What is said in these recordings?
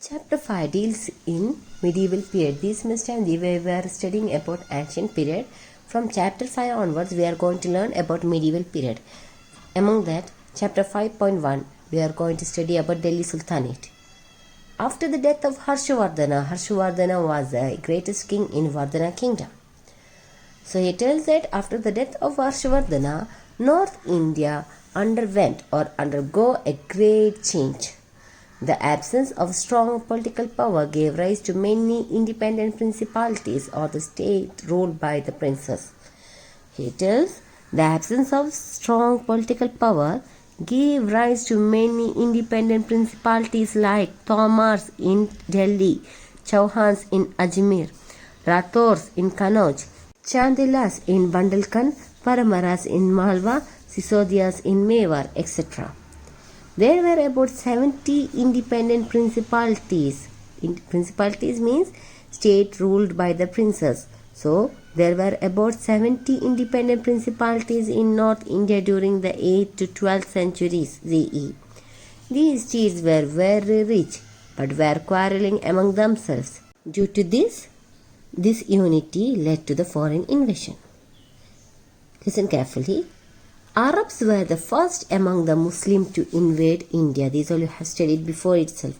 Chapter 5 deals in medieval period. This semester we were studying about ancient period. From chapter 5 onwards we are going to learn about medieval period. Among that, chapter 5.1 we are going to study about Delhi Sultanate. After the death of Harshavardhana was the greatest king in Vardhana kingdom. So he tells that after the death of Harshavardhana, North India underwent or undergo a great change. The absence of strong political power gave rise to many independent principalities or the state ruled by the princes. He tells the absence of strong political power gave rise to many independent principalities like Tomars in Delhi, Chauhans in Ajmer, Rathors in Kannauj, Chandilas in Bundelkhand, Paramaras in Malwa, Sisodias in Mewar, etc. There were about 70 independent principalities. Principalities means state ruled by the princes. So, there were about 70 independent principalities in North India during the 8th to 12th centuries CE. These states were very rich but were quarreling among themselves. Due to this unity led to the foreign invasion. Listen carefully. Arabs were the first among the Muslims to invade India. These all you have studied before itself.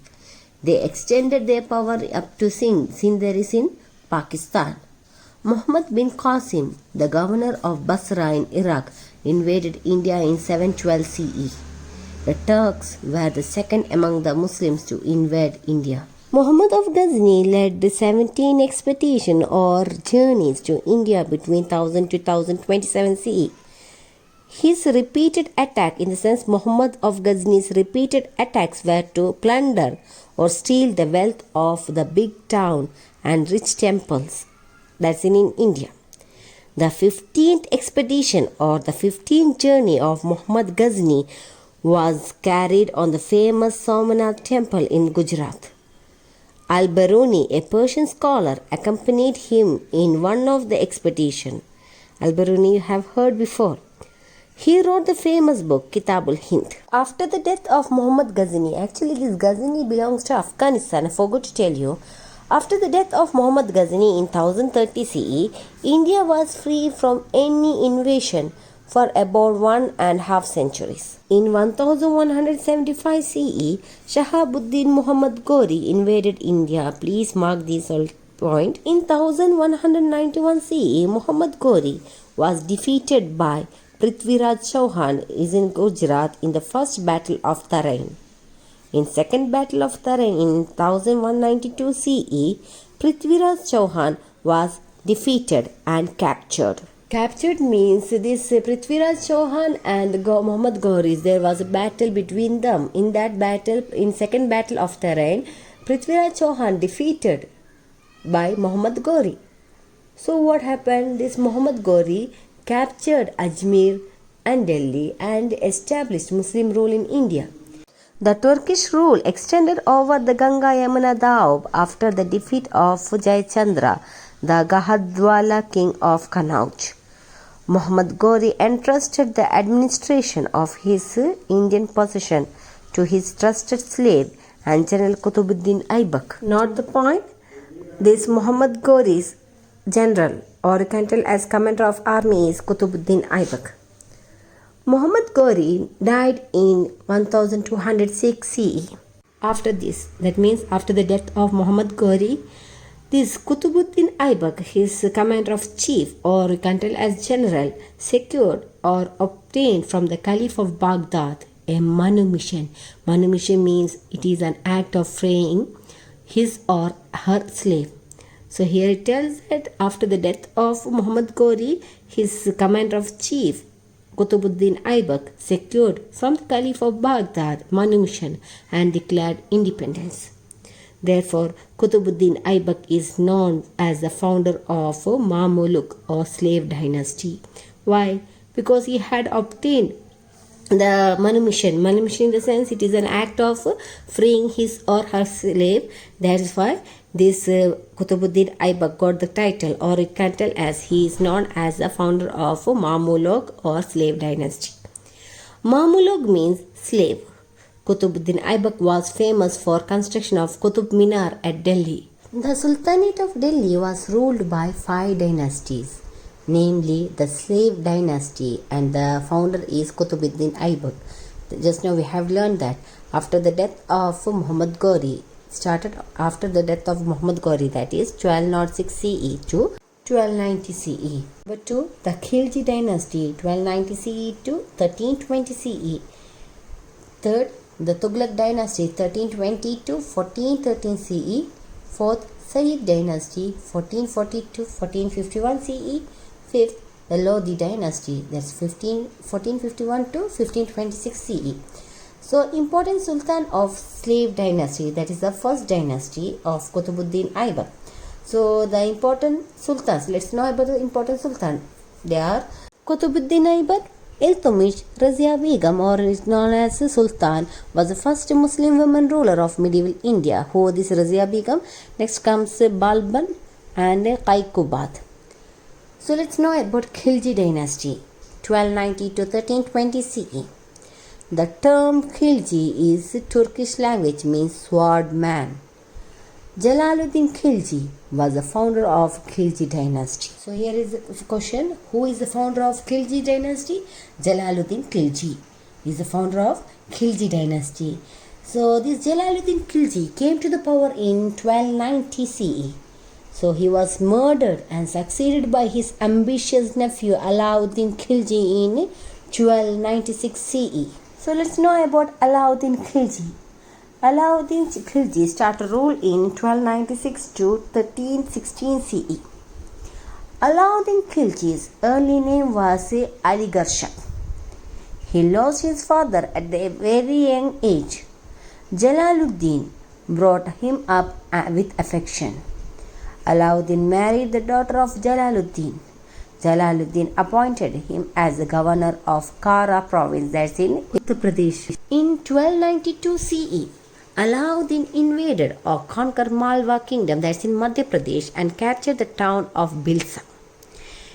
They extended their power up to Sindh. Sindh there is in Pakistan. Muhammad bin Qasim, the governor of Basra in Iraq, invaded India in 712 CE. The Turks were the second among the Muslims to invade India. Muhammad of Ghazni led 17 expeditions or journeys to India between 1000 to 1027 CE. His repeated attack, in the sense Muhammad of Ghazni's repeated attacks were to plunder or steal the wealth of the big town and rich temples. That's in India. The 15th expedition or the 15th journey of Muhammad Ghazni was carried on the famous Somnath temple in Gujarat. Al-Biruni, a Persian scholar, accompanied him in one of the expeditions. Al-Biruni you have heard before. He wrote the famous book Kitabul Hind. After the death of Muhammad Ghazni, actually this Ghazni belongs to Afghanistan, I forgot to tell you. After the death of Muhammad Ghazni in 1030 CE, India was free from any invasion for about 1.5 centuries. In 1175 CE, Shahabuddin Muhammad Ghori invaded India. Please mark this point. In 1191 CE, Muhammad Ghori was defeated by Prithviraj Chauhan is in Gujarat in the first battle of Tarain. In second battle of Tarain in 1192 CE, Prithviraj Chauhan was defeated and captured. Captured means this Prithviraj Chauhan and Muhammad Ghori, there was a battle between them. In that battle, in second battle of Tarain, Prithviraj Chauhan defeated by Muhammad Ghori. So what happened? This Muhammad Ghori captured Ajmer and Delhi and established Muslim rule in India. The Turkish rule extended over the Ganga Yamuna Doab after the defeat of Jayachandra, the Gahadwala king of Kannauj. Muhammad Ghori entrusted the administration of his Indian possession to his trusted slave and General Qutubuddin Aibak. Not the point. This Muhammad Ghori's general, or you can tell as commander of army, is Qutubuddin Aibak. Muhammad Ghori died in 1206 CE. After this, that means after the death of Muhammad Ghori, this Qutubuddin Aibak, his commander of chief, or you can tell as general, secured or obtained from the Caliph of Baghdad a manumission. Manumission means it is an act of freeing his or her slave. So here it tells that after the death of Muhammad Ghori, his commander of chief Qutubuddin Aibak secured from the Caliph of Baghdad manumission and declared independence. Therefore, Qutubuddin Aibak is known as the founder of Mamluk or slave dynasty. Why? Because he had obtained the manumission. Manumission in the sense it is an act of freeing his or her slave. That is why this Qutubuddin Aibak got the title, or it can tell as he is known as the founder of Mamluk or slave dynasty. Mamluk means slave. Qutbuddin Aibak was famous for construction of Qutub Minar at Delhi. The Sultanate of Delhi was ruled by 5 dynasties, namely the slave dynasty, and the founder is Qutbuddin Aibak. Just now we have learned that after the death of Muhammad Ghori, that is 1206 CE to 1290 CE. Number 2, the Khilji dynasty, 1290 CE to 1320 CE. Third, the Tughlaq dynasty, 1320 to 1413 CE. Fourth, Sayyid dynasty, 1440 to 1451 CE. Fifth, the Lodi dynasty, that's 1451 to 1526 CE. So, important sultan of slave dynasty, that is the first dynasty of Qutbuddin Aibak. So, the important sultans, let's know about the important sultan. They are Qutbuddin Aibak, Iltutmish, Razia Begum, or is known as Sultan, was the first Muslim woman ruler of medieval India. Who is Razia Begum? Next comes Balban and Qaykubad. So let's know about Khilji dynasty, 1290 to 1320 CE. The term Khilji is Turkish language, means sword man. Jalaluddin Khilji was the founder of Khilji dynasty. So here is the question, who is the founder of Khilji dynasty? Jalaluddin Khilji is the founder of Khilji dynasty. So this Jalaluddin Khilji came to the power in 1290 CE. So he was murdered and succeeded by his ambitious nephew Alauddin Khilji in 1296 CE. So let's know about Alauddin Khilji. Alauddin Khilji started rule in 1296 to 1316 CE. Alauddin Khilji's early name was Aligarh Shah. He lost his father at a very young age. Jalaluddin brought him up with affection. Alauddin married the daughter of Jalaluddin. Jalaluddin appointed him as the governor of Kara province, that's in Uttar Pradesh. In 1292 CE, Alauddin invaded or conquered Malwa kingdom, that's in Madhya Pradesh, and captured the town of Bilsa.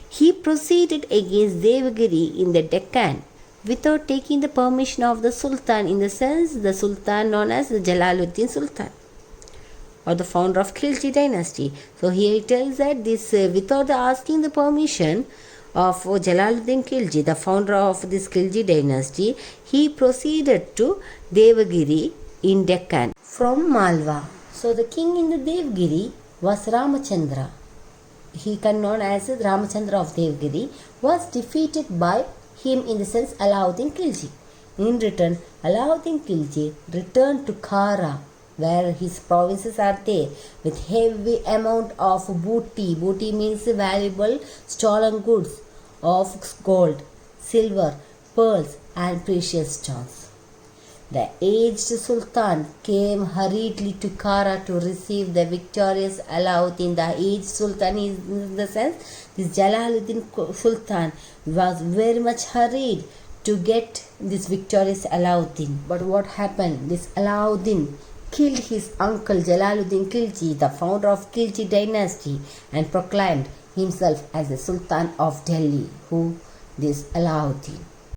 He proceeded against Devagiri in the Deccan without taking the permission of the Sultan, in the sense the Sultan known as the Jalaluddin Sultan, or the founder of Khilji dynasty. So here it tells that this without asking the permission of Jalaluddin Khilji, the founder of this Khilji dynasty, he proceeded to Devagiri in Deccan from Malwa. So the king in the Devagiri was Ramachandra. He known as Ramachandra of Devagiri, was defeated by him, in the sense Alauddin Khilji. In return, Alauddin Khilji returned to Kara, where his provinces are there, with heavy amount of booty. Booty means valuable stolen goods of gold, silver, pearls and precious stones. The aged Sultan came hurriedly to Kara to receive the victorious Alauddin. The aged Sultan is, in the sense, this Jalaluddin Sultan was very much hurried to get this victorious Alauddin. But what happened? This Alauddin killed his uncle Jalaluddin Khilji, the founder of Khilji dynasty, and proclaimed himself as the Sultan of Delhi. Who? This Alauddin.